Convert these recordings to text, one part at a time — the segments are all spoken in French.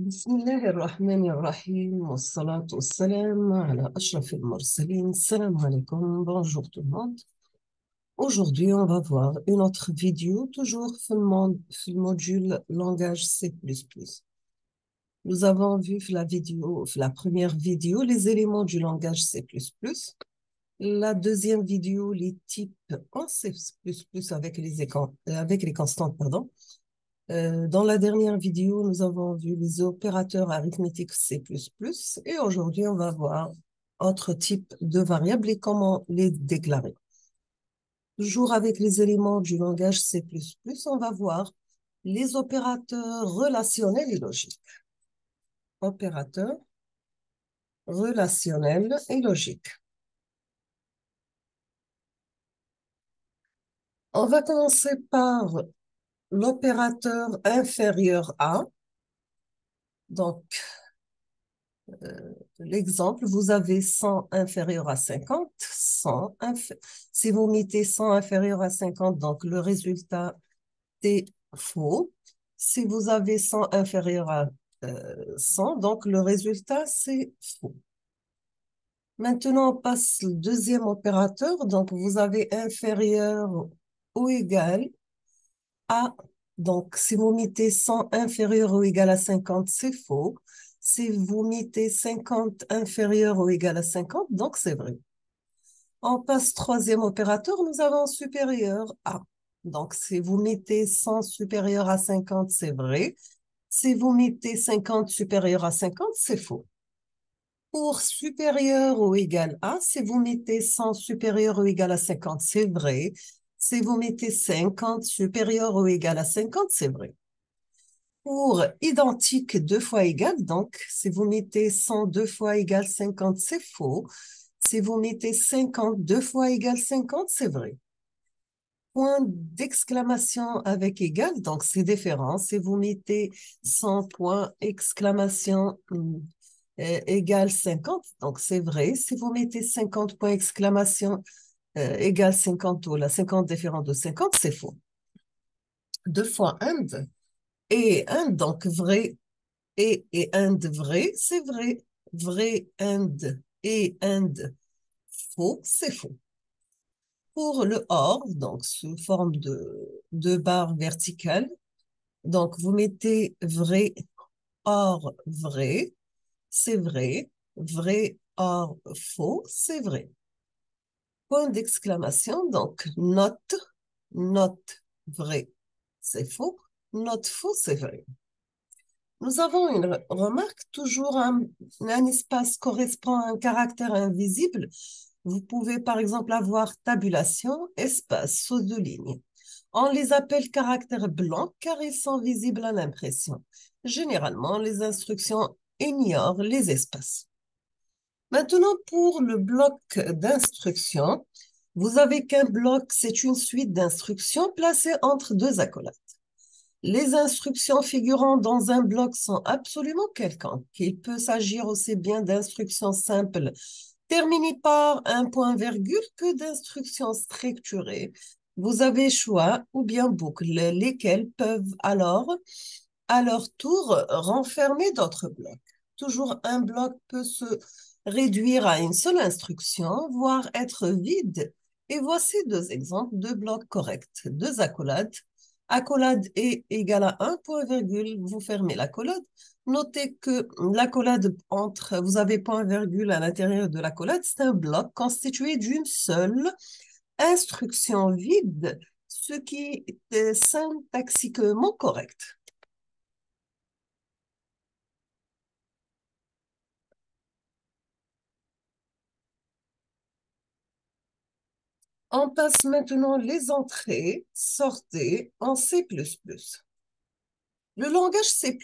بسم الله الرحمن الرحيم والصلاة والسلام على أشرف المرسلين. Salam alaikum, bonjour tout le monde. Aujourd'hui, on va voir une autre vidéo, toujours في المodule langage C++. Nous avons vu la première vidéo, les éléments du langage C++. La deuxième vidéo, les types en C++ avec les constantes, pardon. Dans la dernière vidéo, nous avons vu les opérateurs arithmétiques C++ et aujourd'hui, on va voir autre type de variables et comment les déclarer. Toujours avec les éléments du langage C++, on va voir les opérateurs relationnels et logiques. Opérateurs relationnels et logiques. On va commencer par l'opérateur inférieur à. Donc, l'exemple, vous avez 100 inférieur à 50, si vous mettez 100 inférieur à 50, donc le résultat est faux. Si vous avez 100 inférieur à 100, donc le résultat c'est faux. Maintenant, on passe au deuxième opérateur, donc vous avez inférieur ou égal à, donc si vous mettez 100 inférieur ou égal à 50, c'est faux. Si vous mettez 50 inférieur ou égal à 50, donc c'est vrai. On passe troisième opérateur, nous avons supérieur à. Donc, si vous mettez 100 supérieur à 50, c'est vrai. Si vous mettez 50 supérieur à 50, c'est faux. Pour supérieur ou égal à, si vous mettez 100 supérieur ou égal à 50, c'est vrai. Si vous mettez 50 supérieur ou égal à 50, c'est vrai. Pour identique deux fois égal, donc si vous mettez 100 deux fois égal 50, c'est faux. Si vous mettez 50 deux fois égal 50, c'est vrai. Point d'exclamation avec égal, donc c'est différent. Si vous mettez 100 points exclamation égale 50, donc c'est vrai. Si vous mettez 50 points exclamation égale 50 ou la 50 différent de 50, c'est faux. Deux fois and et and, donc vrai et and vrai, c'est vrai. Vrai and et and faux, c'est faux. Pour le or, donc sous forme de barre verticale, donc vous mettez vrai, or, vrai, c'est vrai. Vrai, or, faux, c'est vrai. Point d'exclamation, donc note, vrai, c'est faux. Note faux, c'est vrai. Nous avons une remarque, toujours un espace correspond à un caractère invisible. Vous pouvez par exemple avoir tabulation, espace, saut de ligne. On les appelle caractères blancs car ils sont visibles à l'impression. Généralement, les instructions ignorent les espaces. Maintenant, pour le bloc d'instructions, vous avez qu'un bloc, c'est une suite d'instructions placées entre deux accolades. Les instructions figurant dans un bloc sont absolument quelconques. Il peut s'agir aussi bien d'instructions simples terminées par un point-virgule que d'instructions structurées. Vous avez choix ou bien boucle, lesquelles peuvent alors, à leur tour, renfermer d'autres blocs. Toujours un bloc peut se réduire à une seule instruction, voire être vide. Et voici deux exemples de blocs corrects. Deux accolades. Accolade est égale à un point virgule, vous fermez l'accolade. Notez que l'accolade vous avez point virgule à l'intérieur de l'accolade, c'est un bloc constitué d'une seule instruction vide, ce qui est syntaxiquement correct. On passe maintenant les entrées, sortées en C++. Le langage C++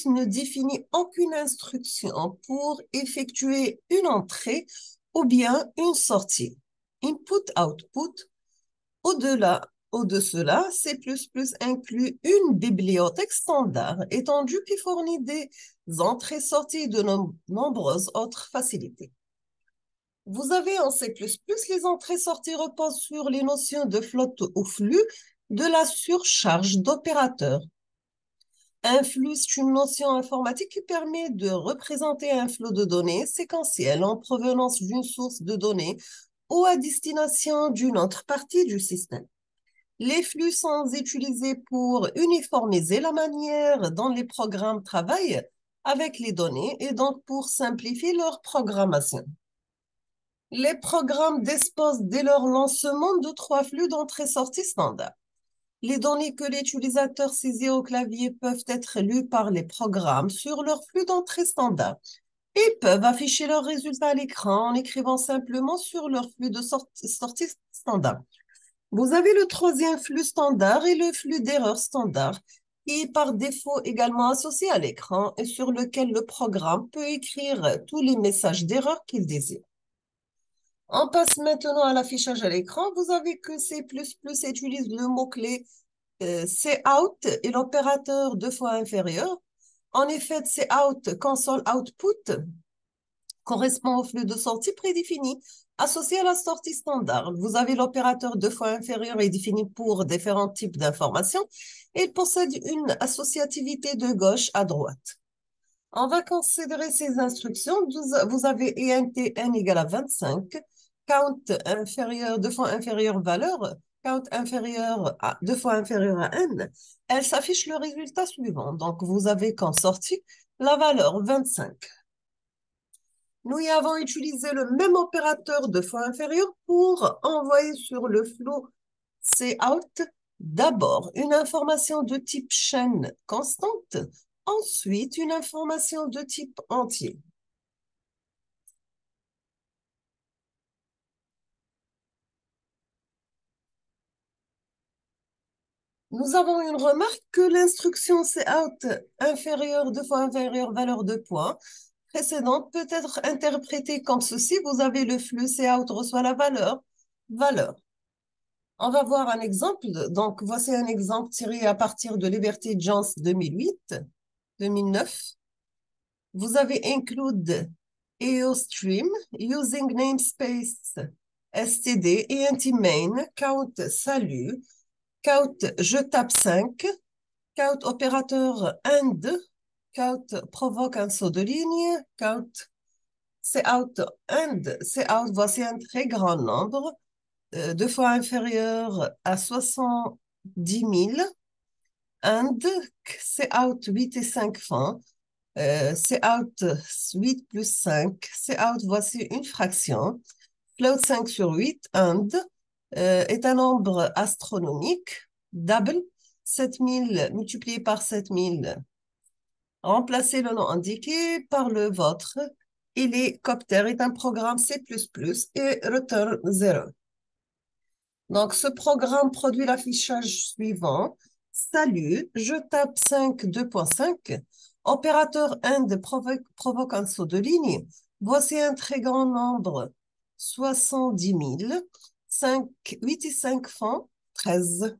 ne définit aucune instruction pour effectuer une entrée ou bien une sortie. Input-output. Au-de cela, C++ inclut une bibliothèque standard étendue qui fournit des entrées-sorties et de nombreuses autres facilités. Vous avez en C++ les entrées-sorties reposent sur les notions de flotte ou flux, de la surcharge d'opérateurs. Un flux, c'est une notion informatique qui permet de représenter un flot de données séquentielles en provenance d'une source de données ou à destination d'une autre partie du système. Les flux sont utilisés pour uniformiser la manière dont les programmes travaillent avec les données et donc pour simplifier leur programmation. Les programmes disposent dès leur lancement de trois flux d'entrée-sortie standard. Les données que l'utilisateur saisit au clavier peuvent être lues par les programmes sur leur flux d'entrée standard et peuvent afficher leurs résultats à l'écran en écrivant simplement sur leur flux de sortie standard. Vous avez le troisième flux standard et le flux d'erreurs standard, qui est par défaut également associé à l'écran et sur lequel le programme peut écrire tous les messages d'erreur qu'il désire. On passe maintenant à l'affichage à l'écran. Vous avez que C++ utilise le mot-clé cout et l'opérateur deux fois inférieur. En effet, cout console output correspond au flux de sortie prédéfini associé à la sortie standard. Vous avez l'opérateur deux fois inférieur est défini pour différents types d'informations. Il possède une associativité de gauche à droite. On va considérer ces instructions. Vous avez int n égale à 25, count inférieur, deux fois inférieur valeur, count inférieur à deux fois inférieur à n. Elle s'affiche le résultat suivant. Donc, vous avez qu'en sortie la valeur 25. Nous y avons utilisé le même opérateur deux fois inférieur pour envoyer sur le flot cout d'abord une information de type chaîne constante, ensuite une information de type entier. Nous avons une remarque que l'instruction cout inférieure, deux fois inférieure valeur de points précédente peut être interprétée comme ceci. Vous avez le flux cout reçoit la valeur. On va voir un exemple. Donc, voici un exemple tiré à partir de Liberty Jones 2009. Vous avez include EOStream using namespace std et anti-main, count salut, count je tape 5, count opérateur and, count provoque un saut de ligne, count cout and cout, voici un très grand nombre, deux fois inférieur à 70 000, and cout 8 et 5 fins, cout 8 plus 5, cout voici une fraction, float 5 sur 8, and est un nombre astronomique, double, 7000 multiplié par 7000. Remplacez le nom indiqué par le vôtre. Hélicoptère est un programme C++ et return 0. Donc, ce programme produit l'affichage suivant. Salut, je tape 5, 2.5. Opérateur end provoque un saut de ligne. Voici un très grand nombre, 70 000. 5, 8 et 5 font 13.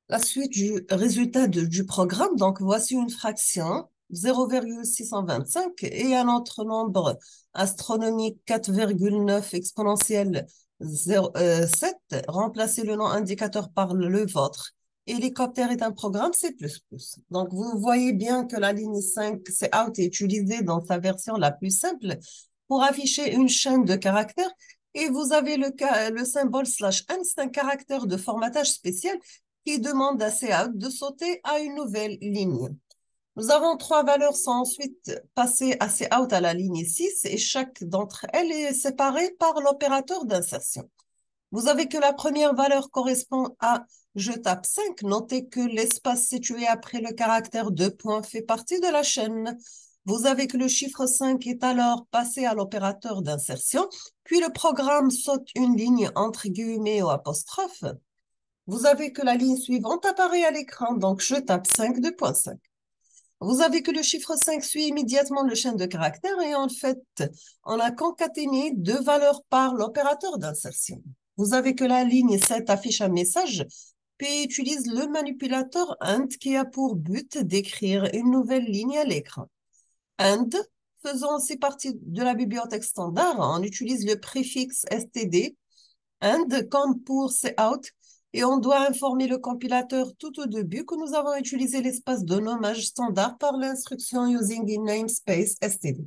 La suite du résultat du programme, donc voici une fraction 0,625 et un autre nombre astronomique 4,9 exponentielle 7. Remplacez le nom indicateur par le vôtre. Hélicoptère est un programme C++. Donc, vous voyez bien que la ligne 5 cout est utilisée dans sa version la plus simple pour afficher une chaîne de caractères. Et vous avez le symbole /n, c'est un caractère de formatage spécial qui demande à cout de sauter à une nouvelle ligne. Nous avons trois valeurs sont ensuite passées à cout à la ligne 6 et chaque d'entre elles est séparée par l'opérateur d'insertion. Vous avez que la première valeur correspond à je tape 5. Notez que l'espace situé après le caractère 2 points fait partie de la chaîne. Vous avez que le chiffre 5 est alors passé à l'opérateur d'insertion, puis le programme saute une ligne entre guillemets ou apostrophe. Vous avez que la ligne suivante apparaît à l'écran, donc je tape 5, 2.5. Vous avez que le chiffre 5 suit immédiatement le chaîne de caractères et en fait, on a concaténé deux valeurs par l'opérateur d'insertion. Vous avez que la ligne 7 affiche un message, puis utilise le manipulateur AND qui a pour but d'écrire une nouvelle ligne à l'écran. AND faisant aussi partie de la bibliothèque standard. On utilise le préfixe std, and, comme pour cout, et on doit informer le compilateur tout au début que nous avons utilisé l'espace de nommage standard par l'instruction using in namespace std.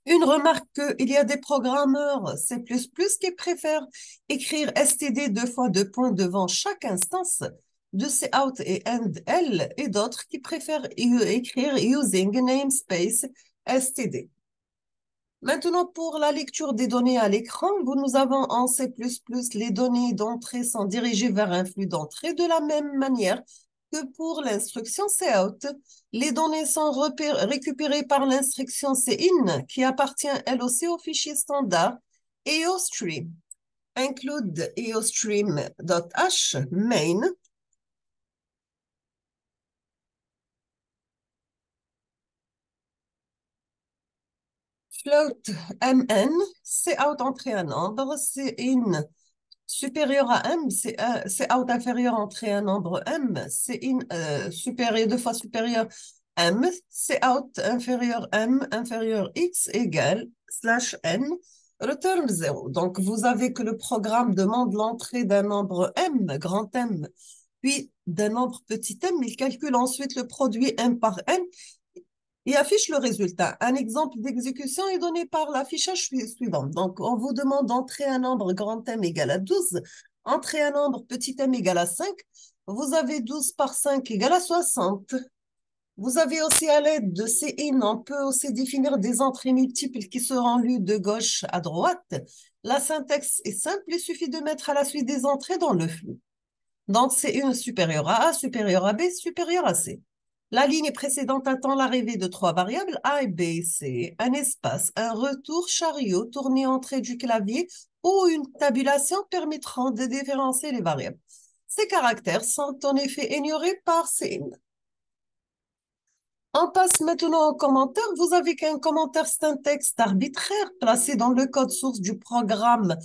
Une remarque qu'il y a des programmeurs C++ qui préfèrent écrire std deux fois deux points devant chaque instance de cout et end-l, et d'autres qui préfèrent écrire using namespace std. Maintenant, pour la lecture des données à l'écran, nous avons en C++ les données d'entrée sont dirigées vers un flux d'entrée de la même manière que pour l'instruction cout. Les données sont récupérées par l'instruction cin, qui appartient elle aussi au fichier standard EOStream. Include eostream.h main. Float mn, cout entrée à nombre, cin supérieur à m, cout inférieur entrée à nombre m, cin supérieur, deux fois supérieur m, cout inférieur m, inférieur x égale /n, return 0. Donc, vous avez que le programme demande l'entrée d'un nombre m, grand M, puis d'un nombre petit m. Il calcule ensuite le produit m par n et affiche le résultat. Un exemple d'exécution est donné par l'affichage suivant. Donc, on vous demande d'entrer un nombre grand M égale à 12, entrer un nombre petit m égale à 5. Vous avez 12 par 5 égale à 60. Vous avez aussi à l'aide de cin, on peut aussi définir des entrées multiples qui seront lues de gauche à droite. La syntaxe est simple, il suffit de mettre à la suite des entrées dans le flux. Donc, C1 supérieur à A, supérieur à B, supérieur à C. La ligne précédente attend l'arrivée de trois variables A, B et C, un espace, un retour chariot tourné entrée du clavier ou une tabulation permettront de différencier les variables. Ces caractères sont en effet ignorés par CIN. On passe maintenant aux commentaires. Vous avez qu'un commentaire, c'est un texte arbitraire placé dans le code source du programme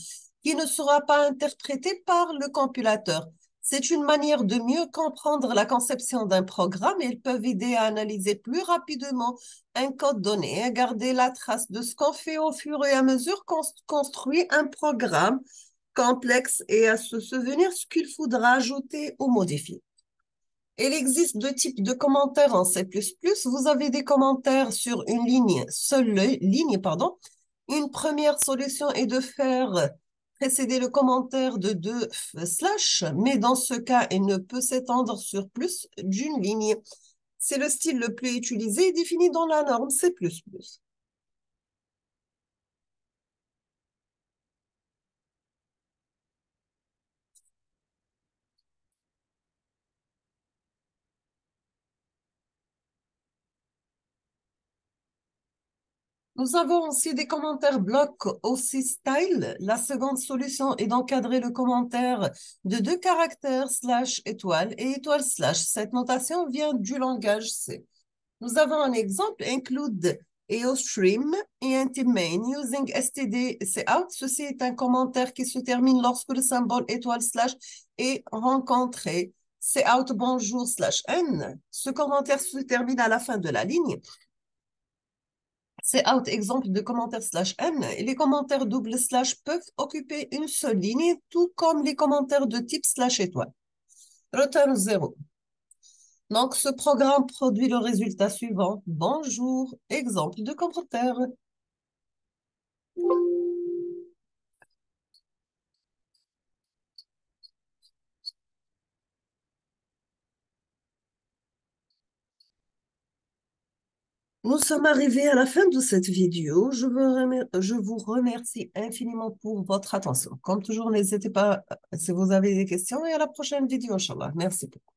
qui ne sera pas interprété par le compilateur. C'est une manière de mieux comprendre la conception d'un programme et ils peuvent aider à analyser plus rapidement un code donné, à garder la trace de ce qu'on fait au fur et à mesure qu'on construit un programme complexe et à se souvenir ce qu'il faudra ajouter ou modifier. Il existe deux types de commentaires en C++. Vous avez des commentaires sur une ligne, seule ligne, pardon. Une première solution est de faire précéder le commentaire de deux slash, mais dans ce cas, il ne peut s'étendre sur plus d'une ligne. C'est le style le plus utilisé et défini dans la norme C++. Nous avons aussi des commentaires blocs aussi style. La seconde solution est d'encadrer le commentaire de deux caractères slash étoile et étoile slash. Cette notation vient du langage C. Nous avons un exemple, include EOStream et main using std cout. Ceci est un commentaire qui se termine lorsque le symbole étoile slash est rencontré. Cout bonjour slash n. Ce commentaire se termine à la fin de la ligne. Cout exemple de commentaire slash n. Et les commentaires double slash peuvent occuper une seule ligne, tout comme les commentaires de type slash étoile. Return 0. Donc, ce programme produit le résultat suivant. Bonjour, exemple de commentaire. Nous sommes arrivés à la fin de cette vidéo. Je vous remercie infiniment pour votre attention. Comme toujours, n'hésitez pas si vous avez des questions et à la prochaine vidéo, Inch'Allah. Merci beaucoup.